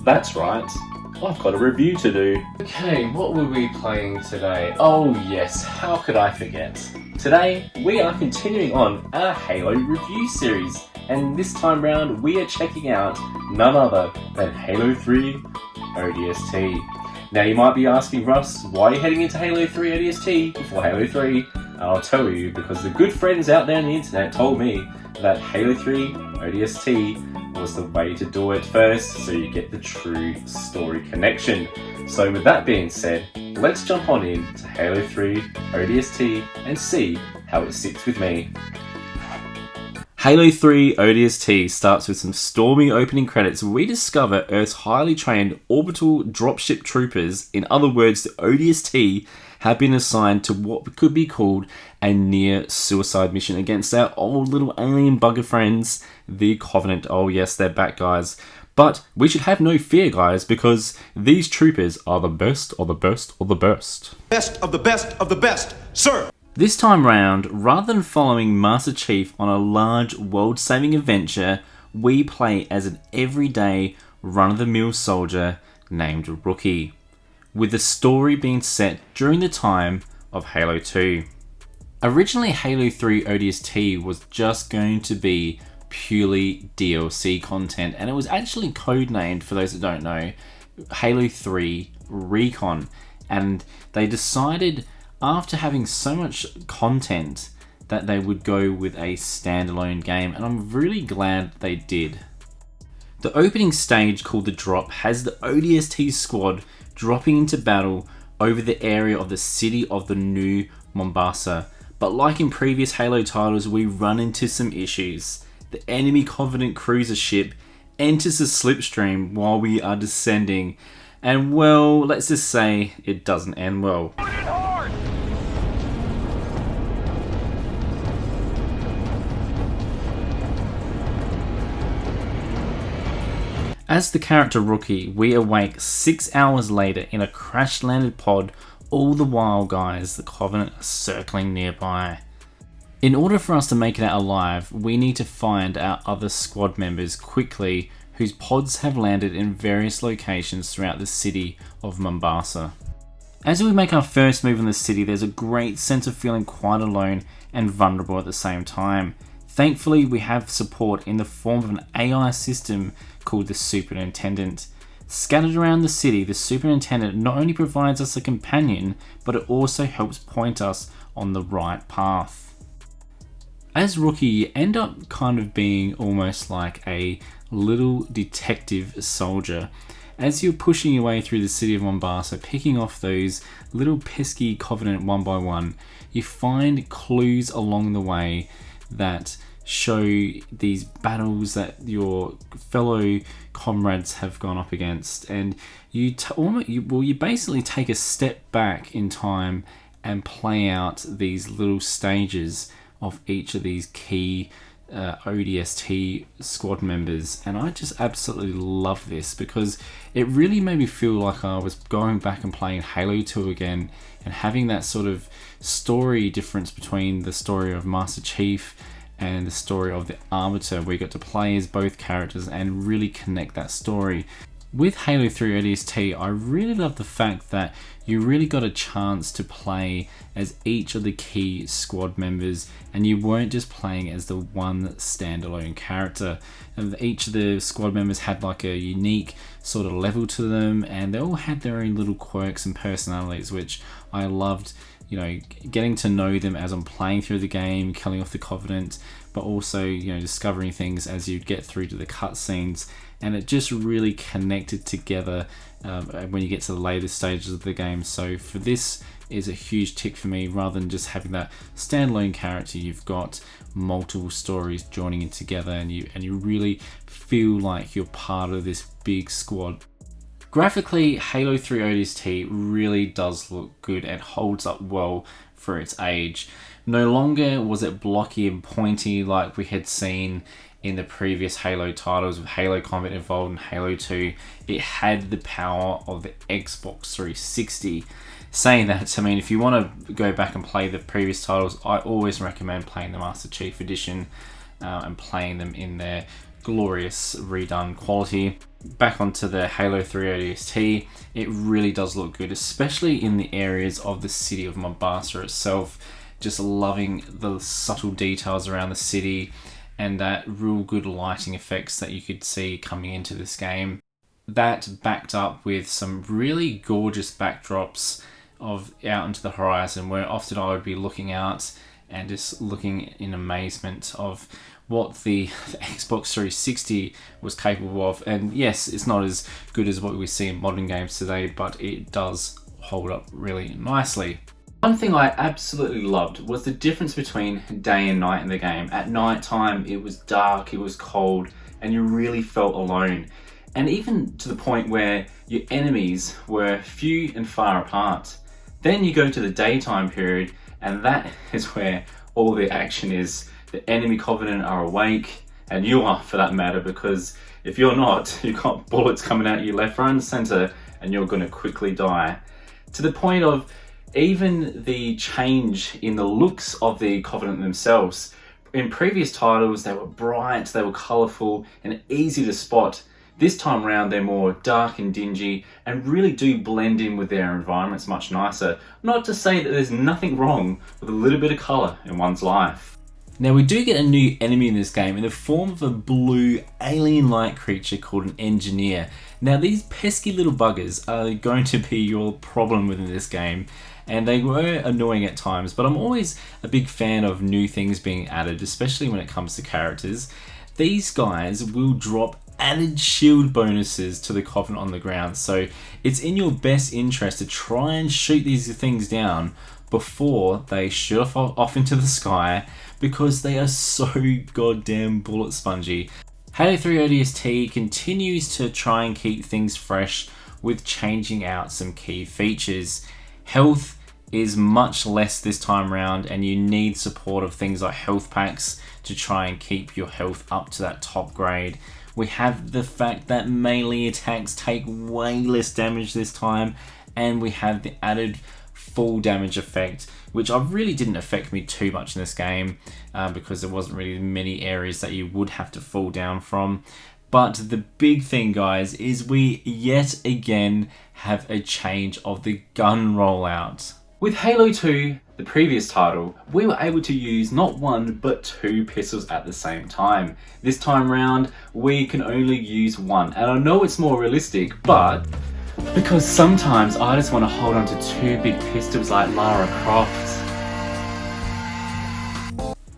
That's right, I've got a review to do. Okay, what will we be playing today? Oh yes, how could I forget? Today, we are continuing on our Halo review series, and this time round we are checking out none other than Halo 3 ODST. Now you might be asking, Russ, why are you heading into Halo 3 ODST before Halo 3? And I'll tell you, because the good friends out there on the internet told me that Halo 3 ODST was the way to do it first, so you get the true story connection. So with that being said, let's jump on in to Halo 3 ODST and see how it sits with me. Halo 3 ODST starts with some stormy opening credits where we discover Earth's highly trained orbital dropship troopers, in other words the ODST, have been assigned to what could be called a near-suicide mission against our old little alien bugger friends, the Covenant. Oh yes, they're back, guys. But we should have no fear, guys, because these troopers are the best of the best of the best. Best of the best of the best, sir! This time round, rather than following Master Chief on a large world-saving adventure, we play as an everyday, run-of-the-mill soldier named Rookie, with the story being set during the time of Halo 2. Originally, Halo 3 ODST was just going to be purely DLC content, and it was actually codenamed, for those that don't know, Halo 3 Recon, and they decided, after having so much content, that they would go with a standalone game, and I'm really glad they did. The opening stage, called The Drop, has the ODST squad dropping into battle over the area of the city of the New Mombasa. But like in previous Halo titles, we run into some issues. The enemy Covenant cruiser ship enters the slipstream while we are descending, and well, let's just say it doesn't end well. As the character Rookie, we awake 6 hours later in a crash-landed pod. All the while, guys, the Covenant are circling nearby. In order for us to make it out alive, we need to find our other squad members quickly, whose pods have landed in various locations throughout the city of Mombasa. As we make our first move in the city, there's a great sense of feeling quite alone and vulnerable at the same time. Thankfully, we have support in the form of an AI system called the Superintendent. Scattered around the city, the Superintendent not only provides us a companion, but it also helps point us on the right path. As Rookie, you end up kind of being almost like a little detective soldier. As you're pushing your way through the city of Mombasa, picking off those little pesky Covenant one by one, you find clues along the way that show these battles that your fellow comrades have gone up against, and you basically take a step back in time and play out these little stages of each of these key ODST squad members. And I just absolutely love this because it really made me feel like I was going back and playing Halo 2 again, and having that sort of story difference between the story of Master Chief and the story of the Arbiter, where you got to play as both characters and really connect that story. With Halo 3 ODST, I really love the fact that you really got a chance to play as each of the key squad members, and you weren't just playing as the one standalone character. And each of the squad members had like a unique sort of level to them, and they all had their own little quirks and personalities, which I loved. You know, getting to know them as I'm playing through the game, killing off the Covenant, but also, you know, discovering things as you get through to the cutscenes, and it just really connected together when you get to the later stages of the game. So for this is a huge tick for me. Rather than just having that standalone character, you've got multiple stories joining in together, and you really feel like you're part of this big squad. Graphically, Halo 3 ODST really does look good and holds up well for its age. No longer was it blocky and pointy like we had seen in the previous Halo titles with Halo Combat involved in Halo 2. It had the power of the Xbox 360. Saying that, I mean, if you want to go back and play the previous titles, I always recommend playing the Master Chief Edition and playing them in their glorious redone quality. Back onto the Halo 3 ODST, it really does look good, especially in the areas of the city of Mombasa itself. Just loving the subtle details around the city and that real good lighting effects that you could see coming into this game. That backed up with some really gorgeous backdrops of out into the horizon, where often I would be looking out and just looking in amazement of what the Xbox 360 was capable of. And yes, it's not as good as what we see in modern games today, but it does hold up really nicely. One thing I absolutely loved was the difference between day and night in the game. At night time, it was dark, it was cold, and you really felt alone. And even to the point where your enemies were few and far apart. Then you go to the daytime period, and that is where all the action is. The enemy covenant are awake, and you are for that matter, because if you're not, you've got bullets coming at you left, right and center, and you're going to quickly die. To the point of even the change in the looks of the covenant themselves. In previous titles, they were bright, they were colourful, and easy to spot. This time around, they're more dark and dingy and really do blend in with their environments much nicer. Not to say that there's nothing wrong with a little bit of colour in one's life. Now, we do get a new enemy in this game in the form of a blue alien-like creature called an engineer. Now, these pesky little buggers are going to be your problem within this game, and they were annoying at times, but I'm always a big fan of new things being added, especially when it comes to characters. These guys will drop added shield bonuses to the Covenant on the ground, so it's in your best interest to try and shoot these things down before they shoot off into the sky, because they are so goddamn bullet spongy. Halo 3 ODST continues to try and keep things fresh with changing out some key features. Health is much less this time around, and you need support of things like health packs to try and keep your health up to that top grade. We have the fact that melee attacks take way less damage this time, and we have the added full damage effect, which really didn't affect me too much in this game because there wasn't really many areas that you would have to fall down from. But the big thing, guys, is we yet again have a change of the gun rollout. With Halo 2, the previous title, we were able to use not one but two pistols at the same time. This time round, we can only use one, and I know it's more realistic, but because sometimes I just want to hold on to two big pistols like Lara Croft.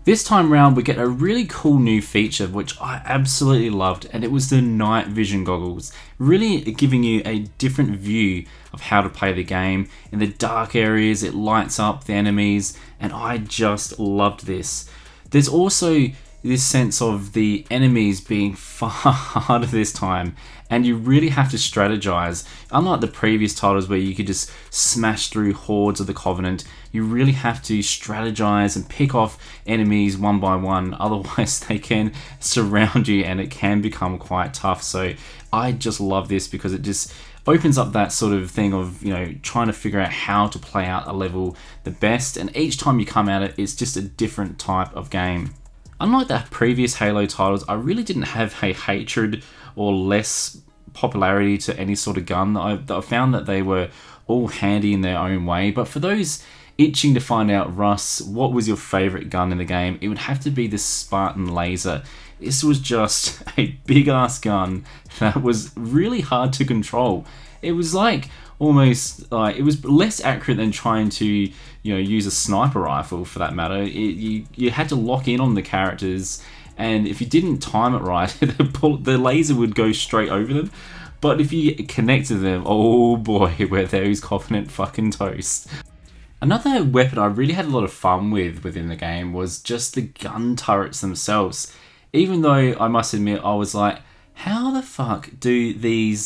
This time round, we get a really cool new feature which I absolutely loved, and it was the night vision goggles, really giving you a different view of how to play the game. In the dark areas, it lights up the enemies, and I just loved this. There's also this sense of the enemies being far harder this time, and you really have to strategize. Unlike the previous titles where you could just smash through hordes of the Covenant, you really have to strategize and pick off enemies one by one, otherwise they can surround you and it can become quite tough. So I just love this because it just opens up that sort of thing of, you know, trying to figure out how to play out a level the best, and each time you come at it, it's just a different type of game. Unlike the previous Halo titles, I really didn't have a hatred or less popularity to any sort of gun. I found that they were all handy in their own way, but for those itching to find out, Russ, what was your favourite gun in the game, it would have to be the Spartan laser. This was just a big ass gun that was really hard to control. It was like almost like, it was less accurate than trying to, you know, use a sniper rifle for that matter. You had to lock in on the characters, and if you didn't time it right, the laser would go straight over them. But if you connected them, oh boy, were those Covenant fucking toast. Another weapon I really had a lot of fun with within the game was just the gun turrets themselves. Even though I must admit, I was like, how the fuck do the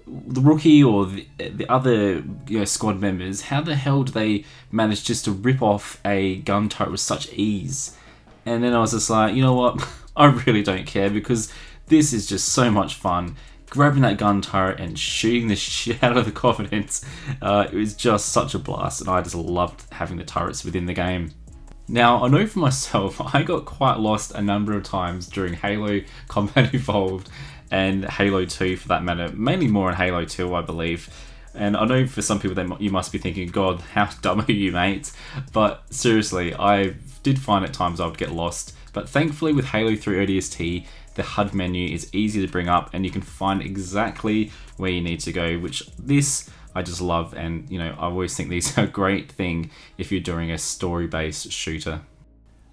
rookie or the other, you know, squad members, how the hell do they manage just to rip off a gun turret with such ease? And then I was just like, you know what, I really don't care, because this is just so much fun. Grabbing that gun turret and shooting the shit out of the Covenants, it was just such a blast, and I just loved having the turrets within the game. Now, I know for myself, I got quite lost a number of times during Halo Combat Evolved and Halo 2 for that matter, mainly more in Halo 2, I believe. And I know for some people that you must be thinking, God, how dumb are you, mate? But seriously, I did find at times I would get lost. But thankfully with Halo 3 ODST, the HUD menu is easy to bring up and you can find exactly where you need to go, which this I just love. And you know, I always think these are a great thing if you're doing a story-based shooter.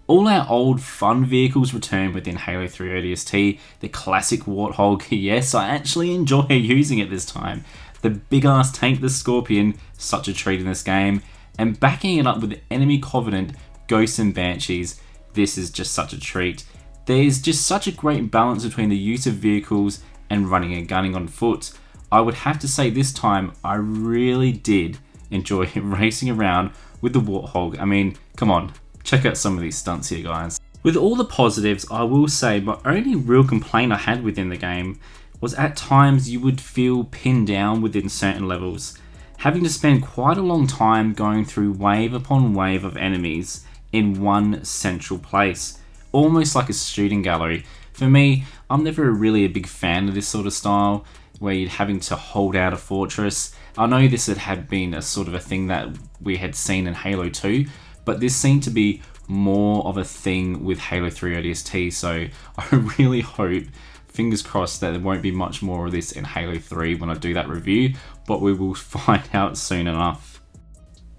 All our old fun vehicles return within Halo 3 ODST. The classic Warthog, yes, I actually enjoy using it this time. The big ass tank, the Scorpion, such a treat in this game. And backing it up with the enemy Covenant, Ghosts and Banshees, this is just such a treat. There's just such a great balance between the use of vehicles and running and gunning on foot. I would have to say this time, I really did enjoy racing around with the Warthog. I mean, come on, check out some of these stunts here, guys. With all the positives, I will say my only real complaint I had within the game was at times you would feel pinned down within certain levels, having to spend quite a long time going through wave upon wave of enemies in one central place, almost like a shooting gallery. For me, I'm never really a big fan of this sort of style, where you're having to hold out a fortress. I know this had been a sort of a thing that we had seen in Halo 2, but this seemed to be more of a thing with Halo 3 ODST, so I really hope, fingers crossed, that there won't be much more of this in Halo 3 when I do that review, but we will find out soon enough.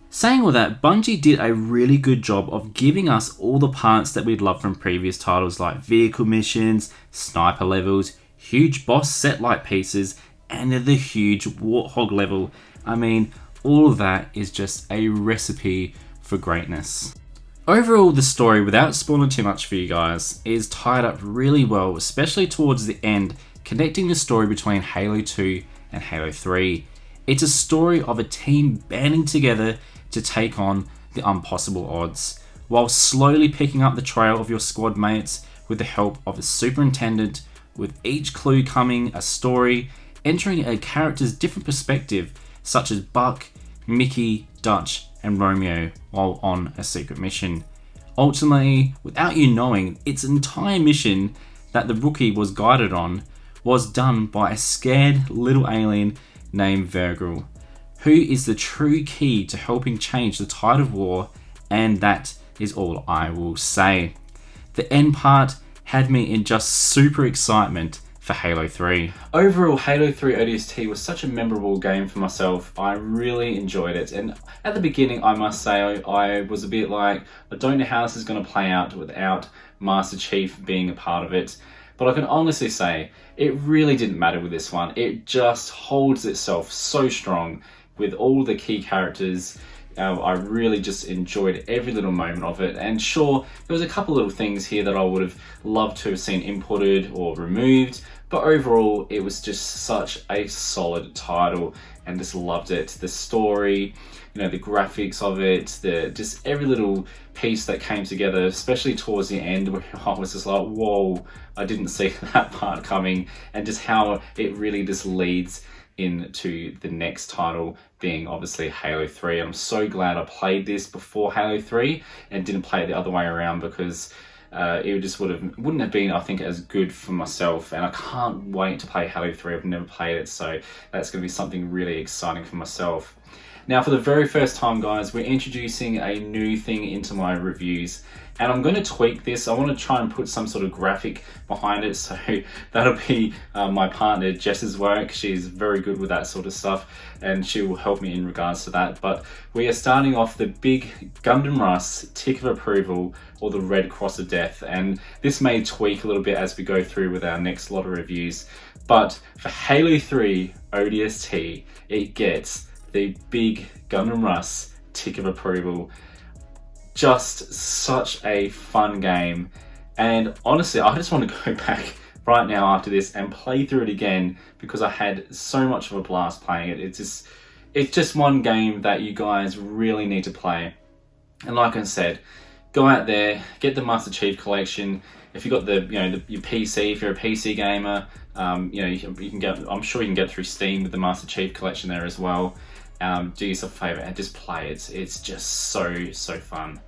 Saying all that, Bungie did a really good job of giving us all the parts that we'd love from previous titles like vehicle missions, sniper levels, huge boss set light pieces, and the huge Warthog level. I mean, all of that is just a recipe for greatness. Overall, the story, without spoiling too much for you guys, is tied up really well, especially towards the end, connecting the story between Halo 2 and Halo 3. It's a story of a team banding together to take on the impossible odds, while slowly picking up the trail of your squad mates with the help of a superintendent, with each clue coming a story, entering a character's different perspective, such as Buck, Mickey, Dutch, and Romeo, while on a secret mission. Ultimately, without you knowing, its entire mission that the rookie was guided on was done by a scared little alien named Virgil, who is the true key to helping change the tide of war, and that is all I will say. The end part had me in just super excitement for Halo 3. Overall, Halo 3 ODST was such a memorable game for myself. I really enjoyed it, and at the beginning I must say I was a bit like, I don't know how this is going to play out without Master Chief being a part of it, but I can honestly say it really didn't matter with this one. It just holds itself so strong with all the key characters. I really just enjoyed every little moment of it, and sure, there was a couple little things here that I would have loved to have seen inputted or removed, but overall it was just such a solid title and just loved it. The story, you know, the graphics of it, just every little piece that came together, especially towards the end where I was just like, whoa, I didn't see that part coming, and just how it really just leads into the next title being obviously Halo 3. I'm so glad I played this before Halo 3 and didn't play it the other way around, because it just wouldn't have been, I think, as good for myself, and I can't wait to play Halo 3. I've never played it, so that's going to be something really exciting for myself. Now, for the very first time, guys, we're introducing a new thing into my reviews, and I'm going to tweak this. I want to try and put some sort of graphic behind it, so that'll be my partner Jess's work. She's very good with that sort of stuff, and she will help me in regards to that. But we are starting off the big Gundamruss tick of approval, or the Red Cross of Death, and this may tweak a little bit as we go through with our next lot of reviews. But for Halo 3 ODST, it gets the big Gundamruss tick of approval. Just such a fun game, and honestly I just want to go back right now after this and play through it again, because I had so much of a blast playing it. It's just one game that you guys really need to play, and like I said, go out there, get the Master Chief Collection. If you got your PC, if you're a PC gamer, you can get. I'm sure you can get through Steam with the Master Chief Collection there as well. Do yourself a favor and just play it. It's just so fun.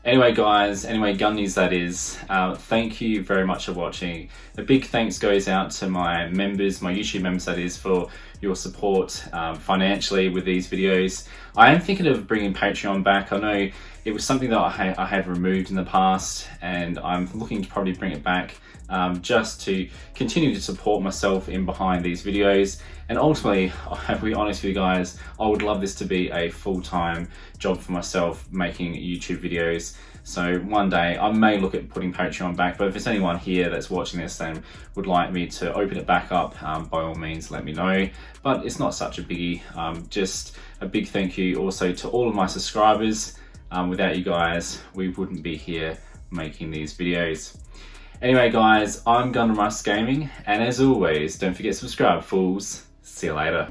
Anyway guys, Gundies that is, thank you very much for watching. A big thanks goes out to my members, my YouTube members that is, for your support financially with these videos. I am thinking of bringing Patreon back. I know it was something that I had removed in the past, and I'm looking to probably bring it back just to continue to support myself in behind these videos. And ultimately, I have to be honest with you guys, I would love this to be a full-time job for myself, making YouTube videos. So one day I may look at putting Patreon back, but if there's anyone here that's watching this and would like me to open it back up, by all means let me know. But it's not such a biggie. Just a big thank you also to all of my subscribers. Without you guys, we wouldn't be here making these videos. Anyway guys, I'm Gundamruss Gaming, and as always, don't forget to subscribe, fools. See you later.